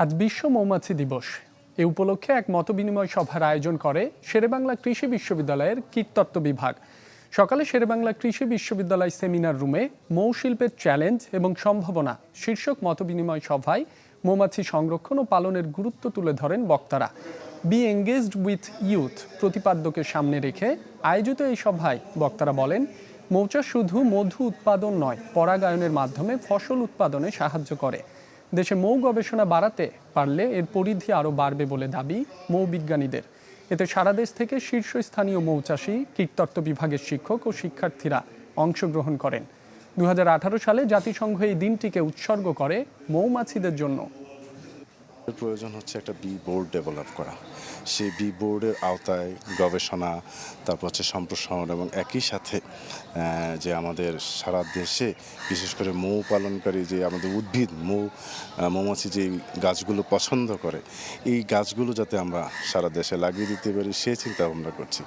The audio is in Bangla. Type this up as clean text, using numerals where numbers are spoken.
আজ বিশ্ব মৌমাছি দিবস। এ উপলক্ষে এক মতবিনিময় সভার আয়োজন করে শেরেবাংলা কৃষি বিশ্ববিদ্যালয়ের কীটতত্ত্ব বিভাগ। সকালে শেরেবাংলা কৃষি বিশ্ববিদ্যালয় সেমিনার রুমে মৌ শিল্পের চ্যালেঞ্জ এবং সম্ভাবনা শীর্ষক মতবিনিময় সভায় মৌমাছি সংরক্ষণ ও পালনের গুরুত্ব তুলে ধরেন বক্তারা। বি এঙ্গেজড উইথ ইউথ প্রতিপাদ্যকে সামনে রেখে আয়োজিত এই সভায় বক্তারা বলেন, মৌচাষ শুধু মধু উৎপাদন নয়, পরাগায়নের মাধ্যমে ফসল উৎপাদনে সাহায্য করে। দেশে মৌ গবেষণা বাড়াতে পারলে এর পরিধি আরও বাড়বে বলে দাবি মৌ বিজ্ঞানীদের। এতে সারা দেশ থেকে শীর্ষস্থানীয় মৌচাষী, কীটতত্ত্ব বিভাগের শিক্ষক ও শিক্ষার্থীরা অংশগ্রহণ করেন। 2018 সালে জাতিসংঘ এই দিনটিকে উৎসর্গ করে মৌমাছিদের জন্য। প্রয়োজন হচ্ছে একটা বি বোর্ড ডেভেলপ করা। সেই বি বোর্ডের আওতায় গবেষণা, তারপর হচ্ছে সম্প্রসারণ এবং একই সাথে যে আমাদের সারা দেশে বিশেষ করে মৌ পালনকারী যে আমাদের উদ্ভিদ মৌমাছি যে গাছগুলো পছন্দ করে, এই গাছগুলো যাতে আমরা সারা দেশে লাগিয়ে দিতে পারি সেই চিন্তা ভাবনা করছি।